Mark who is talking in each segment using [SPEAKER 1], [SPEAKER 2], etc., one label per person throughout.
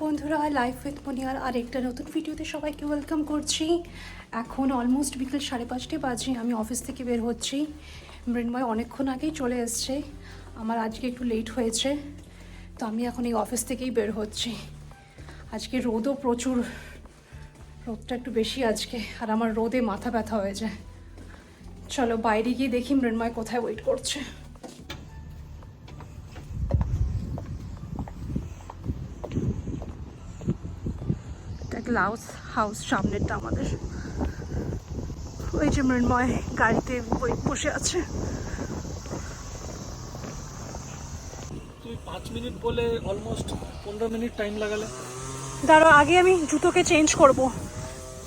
[SPEAKER 1] বন্ধুরা, life with Monier আর একটা নতুন ভিডিওতে সবাইকে ওয়েলকাম করছি। এখন অলমোস্ট বিকেল 5:30 বাজে। আমি অফিস থেকে বের হচ্ছি। মৃন্ময় অনেকক্ষণ আগেই চলে এসছে, আমার আজকে একটু লেট হয়েছে, তো আমি এখন এই অফিস থেকেই বের হচ্ছি। আজকে রোদও প্রচুর, রোদটা একটু বেশি আজকে, আর আমার রোদে মাথা ব্যথা হয়ে যায়। চলো বাইরে গিয়ে দেখি মৃন্ময় কোথায় ওয়েট করছে। গ্লাউস হাউস সামনেরটা আমাদের। ওই যে মৃন্ময় গাড়িতে বসে আছে।
[SPEAKER 2] তুই 5 মিনিট বলে অলমোস্ট 15 মিনিট টাইম লাগালে।
[SPEAKER 1] দাঁড়াও, আগে আমি জুতোকে চেঞ্জ করব।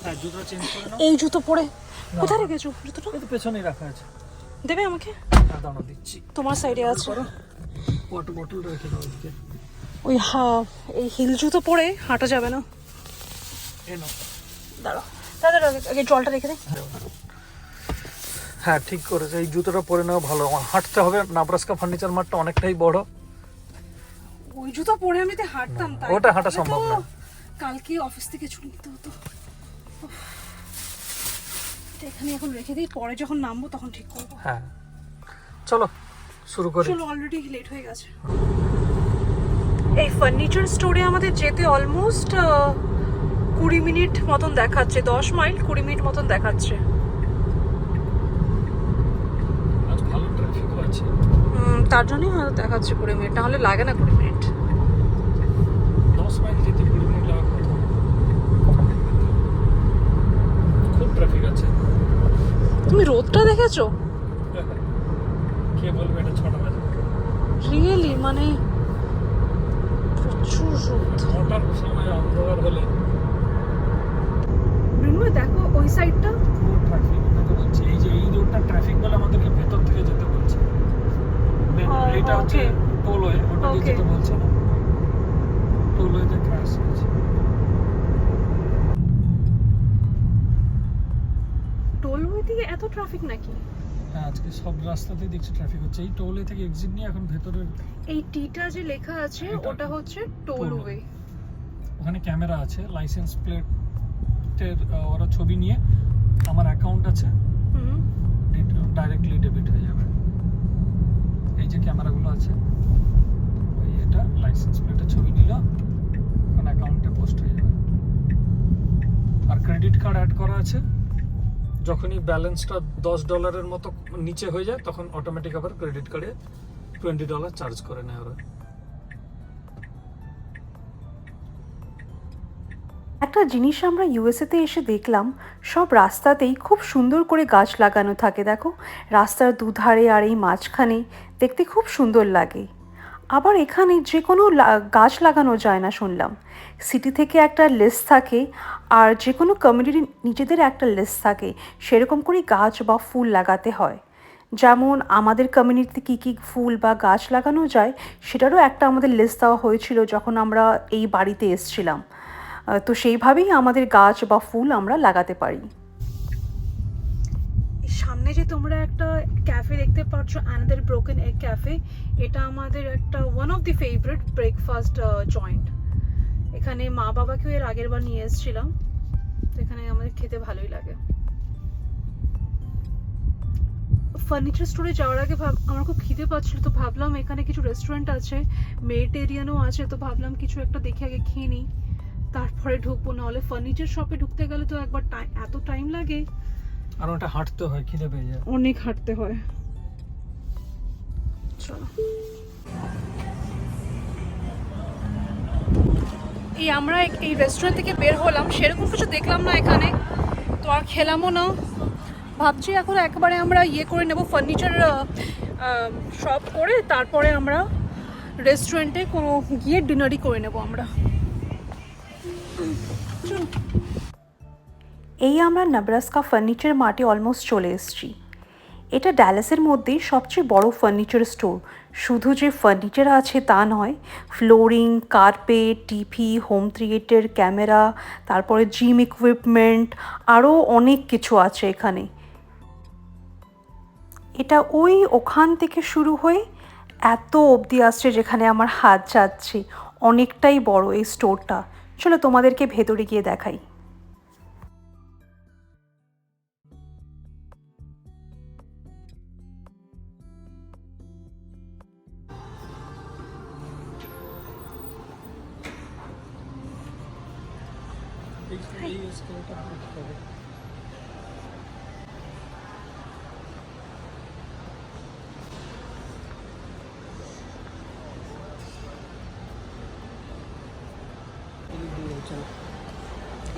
[SPEAKER 2] হ্যাঁ, জুতো চেঞ্জ করে নাও।
[SPEAKER 1] এই জুতো পরে কোথায় রেখেছো জুতোটা?
[SPEAKER 2] এই তো পেছনেই রাখা আছে।
[SPEAKER 1] দেবে আমাকে?
[SPEAKER 2] হ্যাঁ, দাঁড়াও দিচ্ছি।
[SPEAKER 1] তোমার সাইডে আছে।
[SPEAKER 2] ওয়াটার বোতল রেখে দাও ওদিকে।
[SPEAKER 1] ওই এই হিল জুতো পরে হাঁটা যাবে না।
[SPEAKER 2] এই নাও।
[SPEAKER 1] দাঁড়াও দাদা, আগে জলটা রেখে দে।
[SPEAKER 2] হ্যাঁ, ঠিক করেছে। এই জুতোটা পরে নেওয়া ভালো। আমার হাঁটতে হবে, নাব্রাস্কা ফার্নিচার মার্টটা অনেকটাই বড়।
[SPEAKER 1] ওই জুতো পরে আমি তো হাঁটতাম, তাই
[SPEAKER 2] ওটা হাঁটা সম্ভব না।
[SPEAKER 1] কালকে অফিস থেকে ছুটি নিতে হতো। এটা এখানে এখন রেখে দিই, পরে যখন নামবো তখন ঠিক করবো।
[SPEAKER 2] হ্যাঁ, চলো শুরু করি।
[SPEAKER 1] চলো, অলরেডি লেট হয়ে গেছে। এই ফার্নিচার স্টোরে আমাদের যেতে অলমোস্ট 20 মিনিট মতন দেখাচ্ছে। 10 মাইল 20 মিনিট মতন দেখাচ্ছে।
[SPEAKER 2] আজ ভালো ট্রাফিকও আছে।
[SPEAKER 1] তার জন্যই হয়তো দেখাচ্ছে 20 মিনিট, নাহলে লাগে না 20 মিনিট।
[SPEAKER 2] 10 মাইল যেতে 20 মিনিট লাগার কথা। খুব ট্রাফিক আছে।
[SPEAKER 1] তুমি রোদটা দেখেছো?
[SPEAKER 2] কে বলবে এটা 6টা বাজে?
[SPEAKER 1] রিয়েলি, মানে প্রচুর রোদ।
[SPEAKER 2] 6টার সময় অন্ধকার হলে
[SPEAKER 1] দেখো ওই সাইডটা
[SPEAKER 2] পুরো ট্রাফিক। এটা বলছি, এই যে এই রোডটা ট্রাফিক বলে আমাদেরকে ভেতর থেকে যেতে বলছে। এটা হচ্ছে টোলওয়ে, ওটা দিয়ে যেতে বলছে না। টোলওয়েতে ক্র্যাশ হয়েছে।
[SPEAKER 1] টোলওয়ে থেকে এত ট্রাফিক নাকি?
[SPEAKER 2] হ্যাঁ, আজকে সব রাস্তাতেই দেখছি ট্রাফিক হচ্ছে। এই টোলওয়ে থেকে এক্সিট নিয়ে এখন ভেতরের
[SPEAKER 1] এই টিটা যে লেখা আছে ওটা হচ্ছে টোলওয়ে।
[SPEAKER 2] ওখানে ক্যামেরা আছে, লাইসেন্স প্লেটের ওরা ছবি নিয়ে আমার অ্যাকাউন্ট আছে, ডাইরেক্টলি ডেবিট হয়ে যাবে। এই যে ক্যামেরাগুলো আছে, ওই এটা লাইসেন্স প্লেটের ছবি নিল, এখন অ্যাকাউন্টে পোস্ট হয়ে যাবে। আর ক্রেডিট কার্ড অ্যাড করা আছে। যখনই ব্যালেন্সটা $10 মতো নিচে হয়ে যায় তখন অটোমেটিক আবার ক্রেডিট কার্ডে $20 চার্জ করে নেয় ওরা।
[SPEAKER 3] একটা জিনিস আমরা ইউএসএতে এসে দেখলাম, সব রাস্তাতেই খুব সুন্দর করে গাছ লাগানো থাকে। দেখো, রাস্তার দুধারে আর এই মাঝখানে দেখতে খুব সুন্দর লাগে। আবার এখানে যে কোনো গাছ লাগানো যায় না শুনলাম। সিটি থেকে একটা লিস্ট থাকে, আর যে কোনো কমিউনিটির নিজেদের একটা লিস্ট থাকে, সেরকম করে গাছ বা ফুল লাগাতে হয়। যেমন আমাদের কমিউনিটিতে কী কী ফুল বা গাছ লাগানো যায় সেটারও একটা আমাদের লিস্ট দেওয়া হয়েছিল যখন আমরা এই বাড়িতে এসেছিলাম। তো সেইভাবেই আমাদের গাছ বা ফুল আমরা লাগাতে পারি।
[SPEAKER 1] সামনে যে তোমরা একটা ক্যাফে দেখতে পাচ্ছ, অ্যানাদার ব্রোকেন এগ ক্যাফে, এটা আমাদের একটা one of the favourite breakfast joint. এখানে মা বাবাকেও এর আগের বার নিয়ে এসেছিলাম, তো এখানে আমাদের খেতে ভালোই লাগে। ফার্নিচার স্টোরে যাওয়ার আগে আমার খুব খিদে পাচ্ছিল, তো ভাবলাম এখানে কিছু রেস্টুরেন্ট আছে, মেডিটেরিয়ানও আছে, তো ভাবলাম কিছু একটা দেখে আগে খেয়ে নিই, তারপরে ঢুকবো। নাহলে ফার্নিচার শপে ঢুকতে গেলে তো একবার এত টাইম লাগে,
[SPEAKER 2] আর ওটা হাঁটতে হয়, খিদে পেয়ে যায়,
[SPEAKER 1] অনেক হাঁটতে হয়। চলো, এই আমরা এই রেস্টুরেন্ট থেকে বের হলাম, সেরকম কিছু দেখলাম না এখানে, তো আর খেলামও না। ভাবছি এখন একবারে আমরা করে নেব, ফার্নিচার শপ করে তারপরে আমরা রেস্টুরেন্টে কোনো গিয়ে ডিনারই করে নেব আমরা।
[SPEAKER 3] এই আমরা নেব্রাস্কা ফার্নিচার মার্টে অলমোস্ট চলে এসেছি। এটা ড্যালাসের মধ্যেই সবচেয়ে বড় ফার্নিচার স্টোর। শুধু যে ফার্নিচার আছে তা নয়, flooring, carpet, TV, home theatre, camera, তারপরে জিম ইকুইপমেন্ট, আরও অনেক কিছু আছে এখানে। এটা ওখান থেকে শুরু হয়ে এত অবধি আসছে যেখানে আমার হাত যাচ্ছে। অনেকটাই বড় এই স্টোরটা। চলো তোমাদেরকে ভেতরে গিয়ে দেখাই।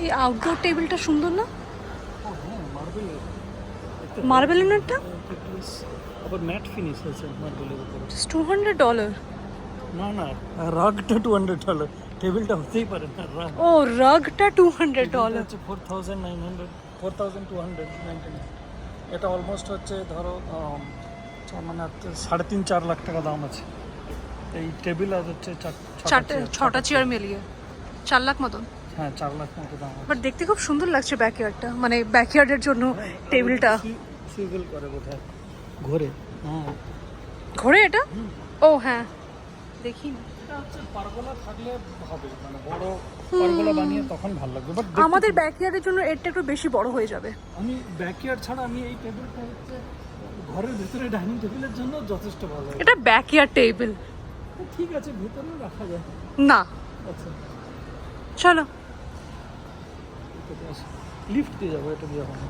[SPEAKER 1] এই আউটডোর টেবিলটা সুন্দর না?
[SPEAKER 2] মার্বেলের
[SPEAKER 1] মার্বেলের একটা
[SPEAKER 2] আবার ম্যাট ফিনিশ আছে মার্বেলের উপরে।
[SPEAKER 1] $200।
[SPEAKER 2] না না, রাগটা $200, টেবিলটা হতেই পারে না। রাগ
[SPEAKER 1] ও রাগটা $200।
[SPEAKER 2] হচ্ছে 4,299। এটা অলমোস্ট হচ্ছে ধরো মানে 3.5-4 লাখ টাকা দাম আছে এই টেবিল। আর হচ্ছে
[SPEAKER 1] ছটা চেয়ার মিলিয়ে 4 লাখ মতন।
[SPEAKER 2] হ্যাঁ 4 লাখ মতো দাম আছে।
[SPEAKER 1] বাট দেখতে খুব সুন্দর লাগছে ব্যাকইয়ার্ডটা, মানে ব্যাকইয়ার্ডের জন্য টেবিলটা।
[SPEAKER 2] সুইভেল করে বোধহয় ঘোরে। হ্যাঁ
[SPEAKER 1] ঘোরে এটা? ও হ্যাঁ, দেখি না।
[SPEAKER 2] এটা হচ্ছে পারগোলা থাকলে হবে, মানে বড় পারগোলা বানিয়ে তখন ভালো লাগবে। বাট
[SPEAKER 1] আমাদের ব্যাকইয়ার্ডের জন্য এটা একটু বেশি বড় হয়ে যাবে।
[SPEAKER 2] আমি ব্যাকইয়ার্ড ছাড়া আমি এই টেবিলটা হচ্ছে ঘরের ভিতরে ডাইনিং টেবিলের জন্য যথেষ্ট ভালো।
[SPEAKER 1] এটা ব্যাকইয়ার্ড টেবিল।
[SPEAKER 2] ঠিক আছে, ভিতরে রাখা যায়।
[SPEAKER 1] না
[SPEAKER 2] আচ্ছা
[SPEAKER 1] চলো
[SPEAKER 2] লিফট দিয়ে যাবো, এটা দিয়ে হবে।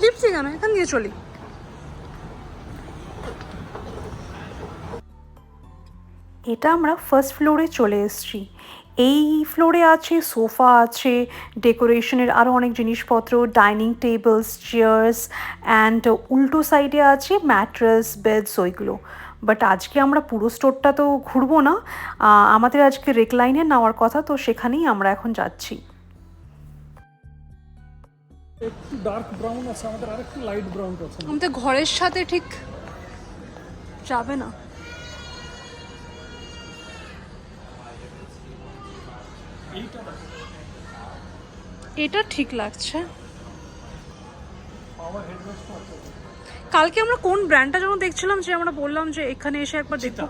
[SPEAKER 1] লিপসি কেন, এখান দিয়ে চলি।
[SPEAKER 3] এটা আমরা ফার্স্ট ফ্লোরে চলে এসেছি। এই ফ্লোরে আছে সোফা, আছে ডেকোরেশনের আরও অনেক জিনিসপত্র, ডাইনিং টেবলস, চেয়ার্স অ্যান্ড উল্টো সাইডে আছে ম্যাট্রেস, বেডস, ওইগুলো। বাট আজকে আমরা পুরো স্টোরটা তো ঘুরবো না, আমাদের আজকে রেকলাইনে নেওয়ার কথা, তো সেখানেই আমরা এখন যাচ্ছি।
[SPEAKER 2] একটু ডার্ক ব্রাউন আছে আমাদের, আর একটু লাইট ব্রাউন আছে।
[SPEAKER 1] আমাদের ঘরের সাথে ঠিক যাবে না। এটা ঠিক লাগছে। কালকে আমরা কোন ব্র্যান্ডটা যেন দেখছিলাম, যে আমরা বললাম যে এখানে এসে একবার দেখো।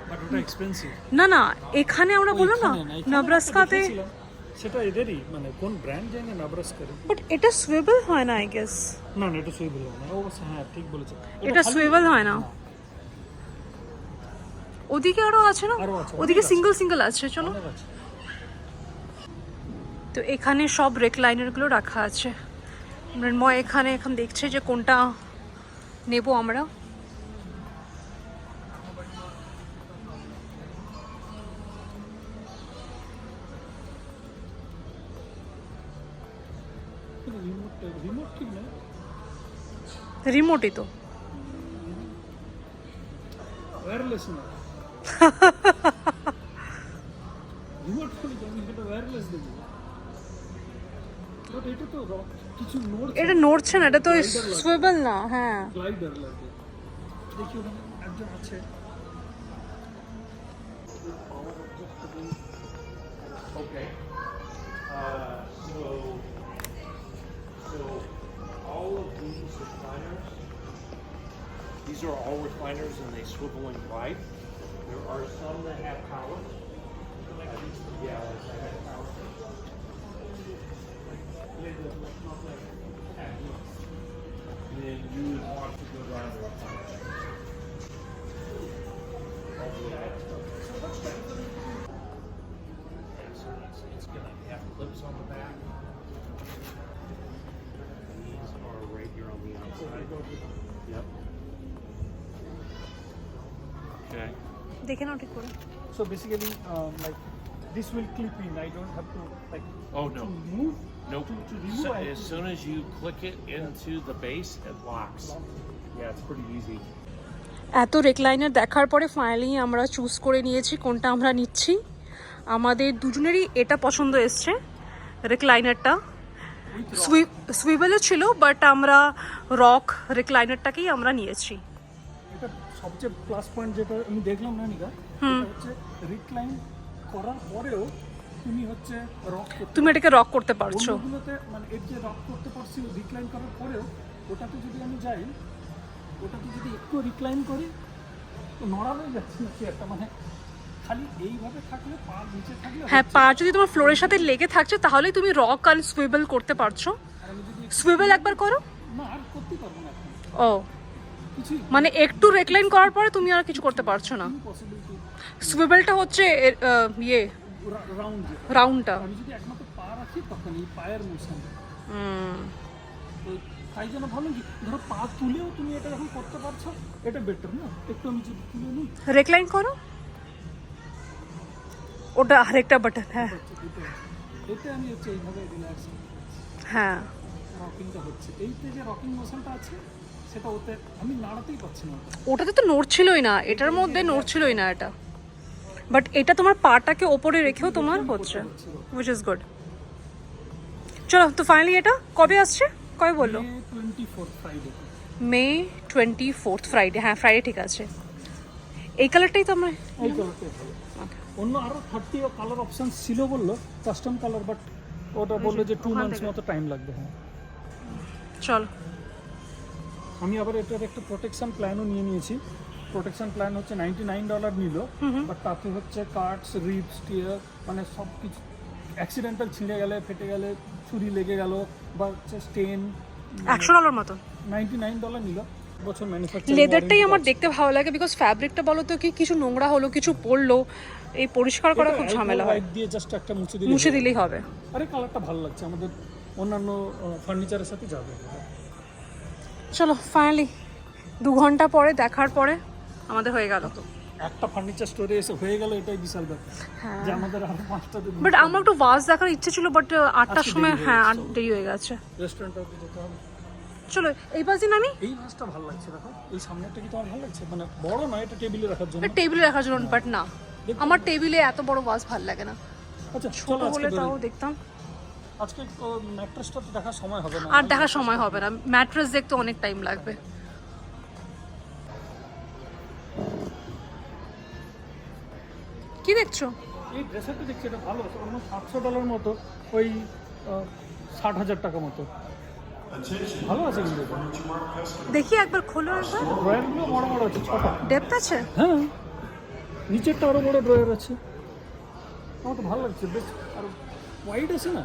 [SPEAKER 2] বাট ওটা এক্সপেন্সিভ।
[SPEAKER 1] না না, এখানে আমরা বললাম না নাব্রাস্কাতে,
[SPEAKER 2] সেটা এদেরই, মানে কোন ব্র্যান্ড জানি নাব্রাস্কার।
[SPEAKER 1] বাট এটা সুইভেল হয় না আই গেস।
[SPEAKER 2] না না, এটা সুইভেল হয় না। অবশ্য হ্যাঁ ঠিক বলেছে,
[SPEAKER 1] এটা সুইভেল হয় না। ওদিকে আরো আছে না,
[SPEAKER 2] আরো আছে,
[SPEAKER 1] ওদিকে
[SPEAKER 2] অনেক আছে।
[SPEAKER 1] সিঙ্গেল সিঙ্গেল আছে। চলো,
[SPEAKER 2] অনেক আছে।
[SPEAKER 1] তো এখানে সব রেকলাইনারগুলো রাখা আছে। মৃন্ময় এখানে এখন দেখছে যে কোনটা নেব আমরা।
[SPEAKER 2] রিমোট ঠিক না,
[SPEAKER 1] রিমোটই তো।
[SPEAKER 2] ওয়্যারলেস না। রিমোট খুলি আমি এটা ওয়্যারলেস দেব। বাট এটা তো কিছু নড়ছে।
[SPEAKER 1] এটা নড়ছে না, এটা তো সুইভেল না। হ্যাঁ
[SPEAKER 2] গ্লাইডার লাগে। দেখি ওখানে একজন আছে।
[SPEAKER 4] Okay. So all of these recliners, these are all recliners and they swivel and glide. There are some that have power. Yeah, I have power. And then you would want to go down to a recliner. It's gonna have clips on the back. These are right here on the outside. Yep. Okay.
[SPEAKER 1] দেখে নাও ঠিক করে।
[SPEAKER 2] So basically, like this will clip in. I don't have to like
[SPEAKER 4] Oh no.
[SPEAKER 2] to move.
[SPEAKER 4] Nope.
[SPEAKER 2] To remove.
[SPEAKER 4] So,
[SPEAKER 2] I have
[SPEAKER 4] as
[SPEAKER 2] to-
[SPEAKER 4] soon as you click it into the base, it locks. Yeah, it's pretty easy.
[SPEAKER 1] এত রেকলাইনার দেখার পরে finally আমরা choose করে নিয়েছি কোনটা আমরা নিচ্ছি। আমাদের দুজনেরই এটা পছন্দ এসছে রেকলাইনারটা। সুইভেলের ছিল, বাট আমরা রক রেকলাইনারটাকেই আমরা নিয়েছি।
[SPEAKER 2] এটা সবচেয়ে প্লাস পয়েন্ট যেটা আমি দেখলাম না নিকা, এটা হচ্ছে রিক্লাইন করার পরেও তুমি হচ্ছে রক করতে
[SPEAKER 1] তুমি এটাকে রক করতে পারছো।
[SPEAKER 2] অন্যগুলোতে মানে এর যে রক করতে পারছি রিক্লাইন করার পরেও, ওটাতে যদি আমি যাই, ওটাতে যদি একটু রিক্লাইন করি তো নড়ানোই যাচ্ছে না চেয়ারটা, মানে খালি এইভাবে থাকলে পা নিচে থাকলে
[SPEAKER 1] হ্যাঁ, পা যদি তোমার ফ্লোরের সাথে লেগে থাকছে তাহলেই তুমি রক আর সুইবেল করতে পারছো।
[SPEAKER 2] আর আমি যদি
[SPEAKER 1] সুইবেল একবার করো।
[SPEAKER 2] না আর করতে পারবো না এখন
[SPEAKER 1] ও,
[SPEAKER 2] কিছুই
[SPEAKER 1] মানে একটু রেকলাইন করার পরে তুমি আর কিছু করতে পারছো না।
[SPEAKER 2] পসিবিলিটি
[SPEAKER 1] সুইবেলটা হচ্ছে ইয়ে
[SPEAKER 2] রাউন্ড
[SPEAKER 1] রাউন্ডটা।
[SPEAKER 2] আমি যদি একমাত্র পা রাখি তখন এই পায়ের মোশন
[SPEAKER 1] হুম,
[SPEAKER 2] তো তাই জন্য ভাবলাম কি ধরো পা তুলেও তুমি এটা যখন করতে পারছো এটা বেটার না, একটু আমি যদি তুলে নিই
[SPEAKER 1] রেকলাইন করো, ওটা আরেকটা বাটন। হ্যাঁ
[SPEAKER 2] এতে আমি হচ্ছে এইভাবে রিল্যাক্স
[SPEAKER 1] হ্যাঁ,
[SPEAKER 2] রকিংটা হচ্ছে, এইতে যে রকিং মোশনটা আছে সেটা ওতে আমি নাড়াতেই পারছি না।
[SPEAKER 1] ওটাতে তো নড়ছিলই না, এটার মধ্যে নড়ছিলই না এটা, বাট এটা তোমার পাটাকে ওপরে রেখেও তোমার হচ্ছে, উইচ ইজ গুড। চলো তো ফাইনালি এটা কবে আসছে, কবে বললো?
[SPEAKER 2] 24 ফ্রাইডে।
[SPEAKER 1] মে 24 ফ্রাইডে, হ্যাঁ ফ্রাইডে ঠিক আছে। এই কালারটাই তো আমরা,
[SPEAKER 2] এই কালারটাই ভালো। অন্য আরো 30 কালার অপশন ছিল বললো কাস্টম কালার, বাট ওটা বললো যে 2 মান্থস মতো টাইম লাগবে। হ্যাঁ
[SPEAKER 1] চল।
[SPEAKER 2] আমি আবার এটার একটা প্রোটেকশন প্ল্যানও নিয়ে নিয়েছি। প্রোটেকশন প্ল্যান হচ্ছে $99 নিল, বাট তাতে হচ্ছে কাটস, রিপস, টিয়ার মানে সব কিছু অ্যাক্সিডেন্টাল ছিঁড়ে গেলে, ফেটে গেলে, ছুরি লেগে গেল বা হচ্ছে স্টেন,
[SPEAKER 1] $100 মতো
[SPEAKER 2] $99 নিল। বছর ম্যানুফ্যাকচারিং
[SPEAKER 1] লেদারটাই আমার দেখতে ভালো লাগে, বিকজ ফ্যাব্রিকটা বলো তো কি কিছু নোংরা হলো, কিছু পড়লো, এই পরিষ্কার করা খুব ঝামেলা হয়,
[SPEAKER 2] দিয়ে জাস্ট একটা
[SPEAKER 1] মুছে দিলেই হবে।
[SPEAKER 2] আরে কালারটা ভালো লাগছে, আমাদের অন্যান্য ফার্নিচারের সাথে যাবে।
[SPEAKER 1] চলো ফাইনালি 2 ঘন্টা পরে দেখার পরে আমাদের হয়ে গেল।
[SPEAKER 2] একটা ফার্নিচার স্টোরে এসে হয়ে গেল, এটাই বিশাল ব্যাপার যে আমাদের আরো 5টা দিন।
[SPEAKER 1] বাট আমার একটু ওয়াজ দেখার ইচ্ছে ছিল, বাট 8টার সময় হ্যাঁ 8 দেরি হয়ে গেছে।
[SPEAKER 2] রেস্টুরেন্ট অবধি যেতে হবে।
[SPEAKER 1] চলো এই পাশ দিন আমি
[SPEAKER 2] এই মাছটা ভালো লাগছে, দেখো এই সামনেটা কি তোমার ভালো লাগছে? মানে বড় না, এটা টেবিলে রাখার জন্য।
[SPEAKER 1] টেবিলে রাখার জন্য, বাট না আমার টেবিলে এত বড় ওয়াজ ভালো লাগে না,
[SPEAKER 2] আচ্ছা
[SPEAKER 1] ছোট
[SPEAKER 2] চলো
[SPEAKER 1] হলে
[SPEAKER 2] আজকে
[SPEAKER 1] তাও দেখতাম।
[SPEAKER 2] আজকে ম্যাট্রেসটা তো দেখার সময় হবে না।
[SPEAKER 1] আর দেখার সময় হবে না, ম্যাট্রেস দেখতে অনেক টাইম লাগবে। কি দেখছো?
[SPEAKER 2] এই ড্রেসারটা দেখছি, এটা ভালো, অলমোস্ট $700 মতো, ওই 60,000 টাকা মতো। ভালো আছে কিন্তু এটা।
[SPEAKER 1] দেখি একবার খোলো, একবার
[SPEAKER 2] ড্রয়ারগুলো বড় বড় আছে, 6টা।
[SPEAKER 1] ডেপথ আছে।
[SPEAKER 2] হ্যাঁ নিচেরটা আরো বড় ড্রয়ার আছে, আমার তো ভালো লাগছে বেশ, আর ওয়াইড আছে না।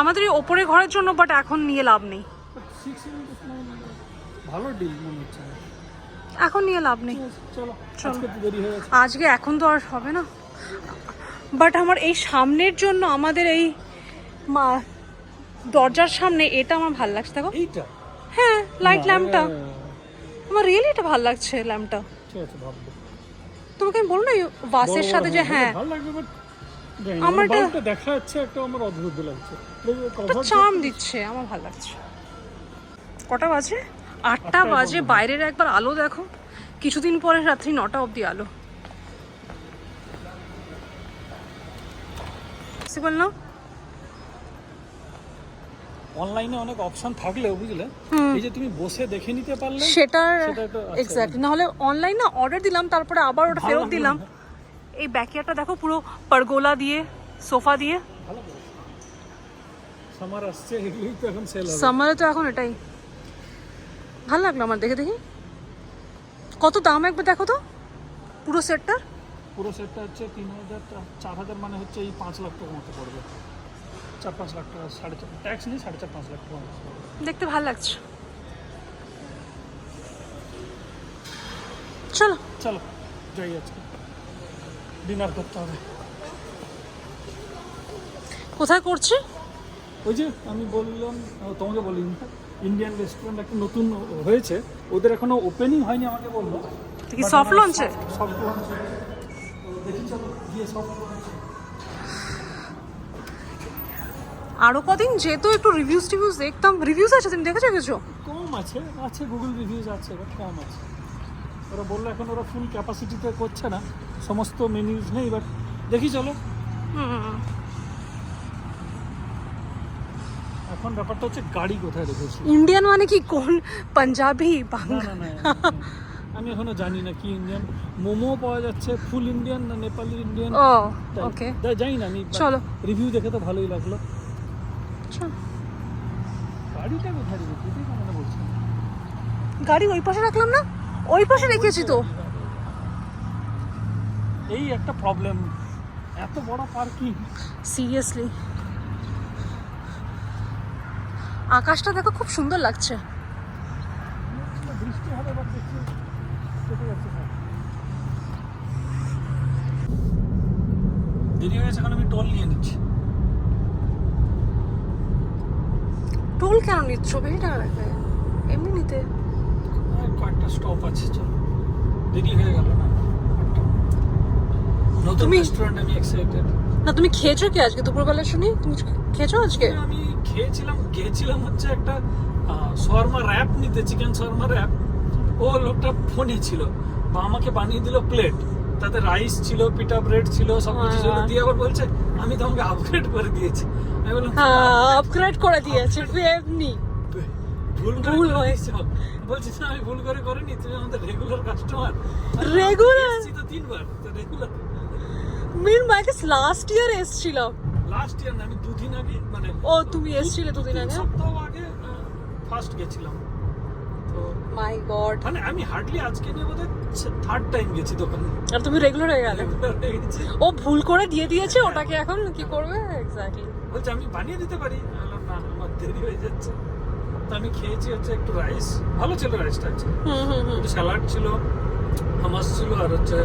[SPEAKER 1] আমাদের এই ওপরে ঘরের জন্য, বাট এখন নিয়ে লাভ নেই,
[SPEAKER 2] 6 ভালো ডিল মনে হচ্ছে।
[SPEAKER 1] এখন নিয়ে লাভ নেই।
[SPEAKER 2] চলো আজকে তো দেরি হয়ে গেছে।
[SPEAKER 1] আজকে এখন তো আর হবে না, বাট আমার এই সামনের জন্য, আমাদের এই দরজার সামনে এটা আমার ভালো লাগছে। দেখো
[SPEAKER 2] এইটা
[SPEAKER 1] হ্যাঁ, লাইট ল্যাম্পটা
[SPEAKER 2] হ্যাঁ,
[SPEAKER 1] আমার রিয়েলি এটা ভালো লাগছে, ল্যাম্পটা।
[SPEAKER 2] ঠিক আছে ভাববো।
[SPEAKER 1] তোমাকে আমি বলবো না বাসের সাথে যে, হ্যাঁ
[SPEAKER 2] ভালো লাগবে, বাট
[SPEAKER 1] আমার
[SPEAKER 2] আমার
[SPEAKER 1] এটা-
[SPEAKER 2] বাল্বটা দেখা যাচ্ছে একটা, আমার অদ্ভুত লাগছে।
[SPEAKER 1] চাম দিচ্ছে, আমার ভালো লাগছে। কটা বাজে? 8টা বাজে। বাইরের একবার আলো দেখো, কিছুদিন পরে রাত্রি 9টা অবধি আলো। পসিবল না?
[SPEAKER 2] অনলাইনে অনেক অপশন থাকলেও বুঝলে, এই যে তুমি বসে দেখে নিতে পারলে
[SPEAKER 1] সেটার
[SPEAKER 2] সেটা একটা আছে।
[SPEAKER 1] এক্স্যাক্টলি, নাহলে অনলাইন না অর্ডার দিলাম, তারপরে আবার ওটা ফেরত দিলাম। এই ব্যাকইয়ার্ডটা দেখো, পুরো পারগোলা দিয়ে, সোফা দিয়ে।
[SPEAKER 2] ভালো করে সামার আসছে, এগুলোই তো এখন সেল হবে।
[SPEAKER 1] সামারে তো এখন এটাই ভালো লাগলো আমার দেখে। দেখি কত দাম একবার দেখো তো পুরো সেটটার।
[SPEAKER 2] পুরো সেটটা হচ্ছে 3,000 4,000, মানে হচ্ছে এই 5 লাখ টাকার মতো পড়বে। 4-5 লাখ টাকা, 4.5 ট্যাক্স নিয়ে 4.5-5 লাখ টাকা মতো পড়বে।
[SPEAKER 1] দেখতে ভালো লাগছে। চলো
[SPEAKER 2] চলো যাই, আজকে ডিনার করতে হবে।
[SPEAKER 1] কোথায় করছি?
[SPEAKER 2] ওই যে আমি বললাম, তোমাকে বলি, ইন্ডিয়ান রেস্টুরেন্ট একটা নতুন হয়েছে, ওদের এখনো ওপেনিং হয়নি, আমাকে বললো
[SPEAKER 1] কি সফট লঞ্চে?
[SPEAKER 2] সফট লঞ্চে দেখি, চলো গিয়ে সফট লঞ্চ।
[SPEAKER 1] আরো কদিন যেহেতু একটু রিভিউজ দেখতাম। রিভিউজ আছে, তুমি দেখেছো কিছু?
[SPEAKER 2] কম আছে, আছে গুগল রিভিউজ আছে, বাট কম আছে। ওরা বললো এখন ওরা ফুল ক্যাপাসিটিতে করছে না, সমস্ত মেনুজ নেই, বাট দেখি চলো। এখন ব্যাপারটা হচ্ছে গাড়ি কোথায় রেখেছি।
[SPEAKER 1] ইন্ডিয়ান মানে কি, কোন পাঞ্জাবি
[SPEAKER 2] না
[SPEAKER 1] বাংলা?
[SPEAKER 2] না না, আমি এখনো জানি না কি ইন্ডিয়ান। মোমো পাওয়া যাচ্ছে ফুল ইন্ডিয়ান না নেপালি ইন্ডিয়ান,
[SPEAKER 1] ও ওকে,
[SPEAKER 2] জানি না আমি।
[SPEAKER 1] চলো।
[SPEAKER 2] রিভিউ দেখে তো ভালোই লাগলো।
[SPEAKER 1] চলো।
[SPEAKER 2] গাড়িটা কোথায় রেখেছি এটাই তো মনে পড়ছে না।
[SPEAKER 1] গাড়ি ওই পাশে রাখলাম না? ওই পাশে রেখেছি তো।
[SPEAKER 2] এই একটা প্রবলেম, এত বড় পার্কিং।
[SPEAKER 1] সিরিয়াসলি আকাশটা দেখো খুব সুন্দর লাগছে।
[SPEAKER 2] বৃষ্টি হবে বা দেখছি কেটে যাচ্ছে সব। দেরি হয়ে গেছে, এখন আমি টোল নিয়ে নিচ্ছি।
[SPEAKER 1] টোল কেন নিচ্ছ? বেশি টাকা লাগবে এমনি নিতে।
[SPEAKER 2] আর কয়েকটা স্টপ আছে, চলো। দেরি হয়ে গেল না, নতুন রেস্টুরেন্ট, আমি এক্সাইটেড।
[SPEAKER 1] না তুমি খেয়েছো কি আজকে দুপুরবেলা? শুনি তুমি খেয়েছো আজকে?
[SPEAKER 2] আমি গেছিলাম হচ্ছে একটা শর্মা র্যাপ নিতে, চিকেন শর্মা র্যাপ। ও লোকটা ফোনে ছিল, বা আমাকে বানিয়ে দিল প্লেট, তাতে রাইস ছিল, পিটা ব্রেড ছিল, সব কিছু ছিল। দিয়ে আবার বলছে আমি তোমাকে আপগ্রেড করে দিয়েছি। আমি বললাম
[SPEAKER 1] আপগ্রেড করে দিয়েছে এমনি
[SPEAKER 2] ভুল হয়েছে। বলছি না, আমি ভুল করে করিনি, তুমি আমাদের রেগুলার কাস্টমার।
[SPEAKER 1] রেগুলার
[SPEAKER 2] তো 3 বার তো রেগুলার।
[SPEAKER 1] মির মাইকে লাস্ট ইয়ার এসেছিল।
[SPEAKER 2] লাস্ট ইয়ার না, আমি 2 দিন আগে, মানে
[SPEAKER 1] ও তুমি এসেছিলে 2 দিন আগে?
[SPEAKER 2] সপ্তাহ আগে ফার্স্ট গেছিলাম। তো
[SPEAKER 1] মাই গড,
[SPEAKER 2] মানে আমি হার্ডলি আজকে নিয়ে বোধহয় 3rd টাইম গেছি দোকানে।
[SPEAKER 1] আর তুমি রেগুলার হয়ে গেলে।
[SPEAKER 2] রেগুলার হয়ে গেছি।
[SPEAKER 1] ও ভুল করে দিয়ে দিয়েছে, ওটাকে এখন কি করবে? এক্স্যাক্টলি।
[SPEAKER 2] বলছে আমি বানিয়ে দিতে পারি। আমি বললাম না, আমার দেরি হয়ে যাচ্ছে। তো আমি খেয়েছি হচ্ছে একটু রাইস, ভালো ছিল রাইসটা, একটু স্যালাড ছিল, হামাস ছিল, আর হচ্ছে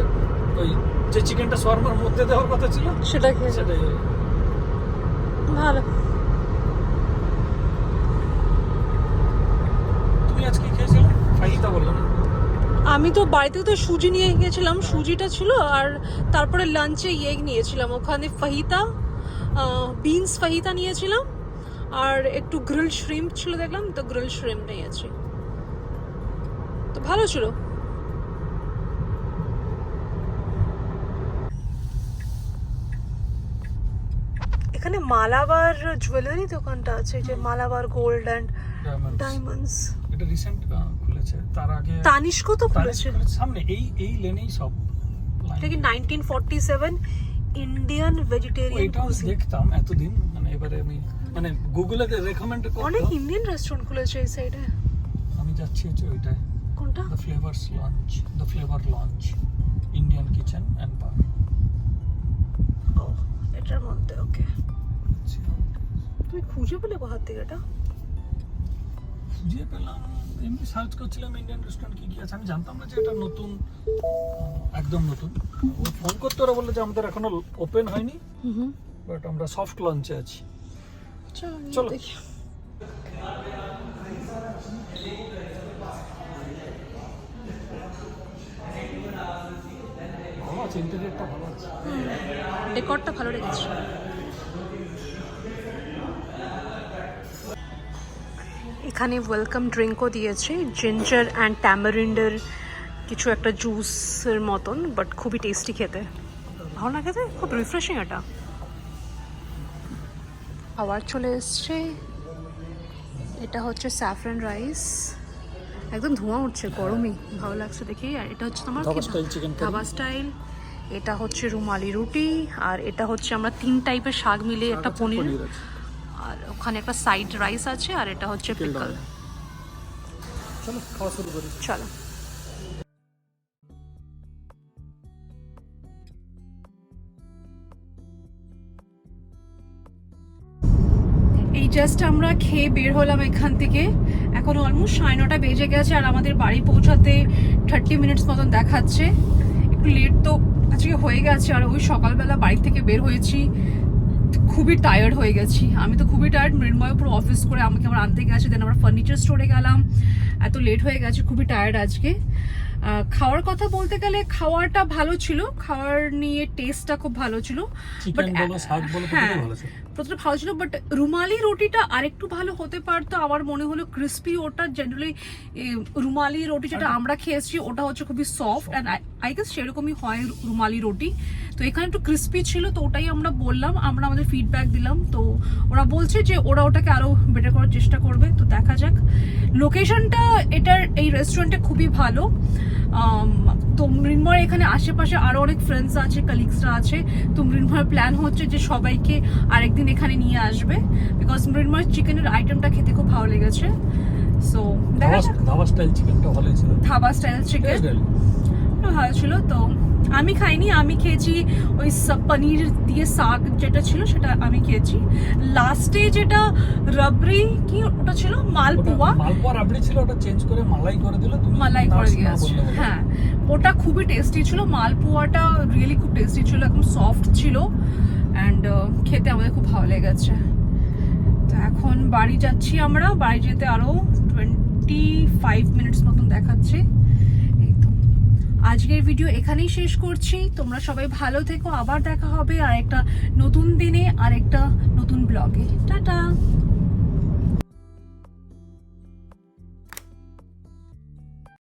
[SPEAKER 2] ওই যে চিকেনটা শর্মার মধ্যে দেওয়ার কথা ছিল
[SPEAKER 1] সেটা খেয়েছে,
[SPEAKER 2] সেটাই।
[SPEAKER 1] ভালো।
[SPEAKER 2] তুমি আজকে খেয়েছিলে? ফাইলটা বললো না।
[SPEAKER 1] আমি তো বাড়িতে তো সুজি নিয়ে গেছিলাম, সুজিটা ছিল। আর তারপরে লাঞ্চে নিয়েছিলাম ওখানে ফাহিতা, বিনস ফাহিতা নিয়েছিলাম। আর একটু গ্রিল শ্রিম্প ছিল দেখলাম, তো গ্রিল শ্রিম্প নিয়েছি, তো ভালো ছিল। এখানে মালাবার জুয়েলারি দোকানটা আছে, যে মালাবার গোল্ড অ্যান্ড ডায়মন্ডস।
[SPEAKER 2] এটা রিসেন্ট খুলেছে, তার আগে
[SPEAKER 1] তানিষ্ক তো খুলেছে
[SPEAKER 2] সামনে, এই লেনেই সব।
[SPEAKER 1] এটা কি 1947 ইন্ডিয়ান ভেজিটেরিয়ান
[SPEAKER 2] ওইটাও দেখতাম এতদিন, মানে এবারে আমি মানে গুগলে রেকমেন্ড করতো।
[SPEAKER 1] অনেক ইন্ডিয়ান রেস্টুরেন্ট খুলেছে এই সাইডে।
[SPEAKER 2] আমি যাচ্ছি হচ্ছে ওইটায়,
[SPEAKER 1] কোনটা?
[SPEAKER 2] The Flavour Launch Indian Kitchen and Bar.
[SPEAKER 1] ও এটার মধ্যে, ওকে। তুমি খুঁজে পেলে কোথা থেকে এটা?
[SPEAKER 2] খুঁজে পেলাম, এমনি সার্চ করছিলাম ইন্ডিয়ান রেস্টুরেন্ট কি কি আছে। আমি জানতাম না যে এটা নতুন, একদম নতুন। ও ফোন করতে, ওরা বললো যে আমাদের এখনো ওপেন হয়নি, বাট আমরা সফট লঞ্চে আছি। চলো
[SPEAKER 1] দেখি।
[SPEAKER 2] ভালো আছে, ইন্টেরিয়রটা ভালো আছে,
[SPEAKER 1] ডেকরটা ভালো লেগেছে। এখানে ওয়েলকাম ড্রিঙ্কও দিয়েছে, জিঞ্জার অ্যান্ড ট্যামারিন্ডের কিছু একটা জুসের মতন, বাট খুবই টেস্টি খেতে, ভালো না খেতে, খুব রিফ্রেশিং এটা। খাবার চলে এসছে, এটা হচ্ছে স্যাফরান রাইস, একদম ধোঁয়া উঠছে, গরমই ভালো লাগছে দেখি। আর এটা হচ্ছে তোমার ধাবা স্টাইল। এটা হচ্ছে রুমালি রুটি, আর এটা হচ্ছে আমরা 3 টাইপের শাক মিলে একটা পনির, আর ওখানে একটা সাইড রাইস আছে, আর এটা হচ্ছে পিকল।
[SPEAKER 2] চলো খাওয়া শুরু করি।
[SPEAKER 1] চলো। এই জাস্ট আমরা খেয়ে বের হলাম এখান থেকে, এখন অলমোস্ট 9:30 বেজে গেছে, আর আমাদের বাড়ি পৌঁছাতে 30 মিনিটস মতন দেখাচ্ছে। একটু লেট তো আজকে হয়ে গেছে, আর ওই সকালবেলা বাড়ি থেকে বের হয়েছি, খুবই টায়ার্ড হয়ে গেছি। আমি তো খুবই টায়ার্ড, মৃন্ময় পুরো অফিস করে আমাকে আবার আনতে গেছে, দেন আমরা ফার্নিচার স্টোরে গেলাম, এত লেট হয়ে গেছে, খুবই টায়ার্ড আজকে। খাওয়ার কথা বলতে গেলে খাওয়াটা ভালো ছিল, খাওয়ার নিয়ে টেস্টটা খুব ভালো ছিল, বাট হ্যাঁ প্রথমে ভালো ছিল, বাট রুমালি রুটিটা আরেকটু ভালো হতে পারতো আমার মনে হলো। ক্রিস্পি, ওটা জেনারেলি রুমালি রুটি যেটা আমরা খেয়েছি ওটা হচ্ছে খুবই সফট, অ্যান্ড আই গেস সেরকমই হয় রুমালি রুটি। তো এখানে একটু ক্রিস্পি ছিল, তো ওটাই আমরা বললাম, আমরা আমাদের ফিডব্যাক দিলাম, তো ওরা বলছে যে ওরা ওটাকে আরো বেটার করার চেষ্টা করবে, তো দেখা যাক। লোকেশনটা এটার, এই রেস্টুরেন্টে খুবই ভালো। তো মৃন্ময়ের এখানে আশেপাশে আরো অনেক ফ্রেন্ডস আছে, কালিগসরা আছে, তো মৃন্ময়ের প্ল্যান হচ্ছে যে সবাইকে আরেকদিন এখানে নিয়ে আসবে, বিকজ মৃন্ময়ের চিকেনের আইটেমটা খেতে খুব ভালো লেগেছে। সো দেখা যাক।
[SPEAKER 2] ধাবা স্টাইল চিকেনটা ভালো ছিল।
[SPEAKER 1] ধাবা স্টাইল চিকেন ভালো ছিল। তো আমি খাইনি, আমি খেয়েছি ওই পনির দিয়ে শাক যেটা ছিল সেটা আমি খেয়েছি। লাস্টে যেটা রাবড়ি কি ওটা ছিল, মালপোয়া
[SPEAKER 2] রাবড়ি ছিল, ওটা চেঞ্জ করে মালাই করে দিল, তুমি
[SPEAKER 1] মালাই করে
[SPEAKER 2] nuts না
[SPEAKER 1] দিয়েছে।
[SPEAKER 2] বললে বলো।
[SPEAKER 1] হ্যাঁ, ওটা খুবই টেস্টি ছিল। মালপোয়াটা রিয়েলি খুব টেস্টি ছিল, একদম সফট ছিল অ্যান্ড খেতে আমাদের খুব ভালো লেগেছে। তো এখন বাড়ি যাচ্ছি আমরা। বাড়ি যেতে আরও 25 মিনিটস মতন দেখাচ্ছে। এই তো আজকের ভিডিও এখানেই শেষ করছি। তোমরা সবাই ভালো থেকো, আবার দেখা হবে আরেকটা নতুন দিনে আরেকটা নতুন ব্লগে। টাটা।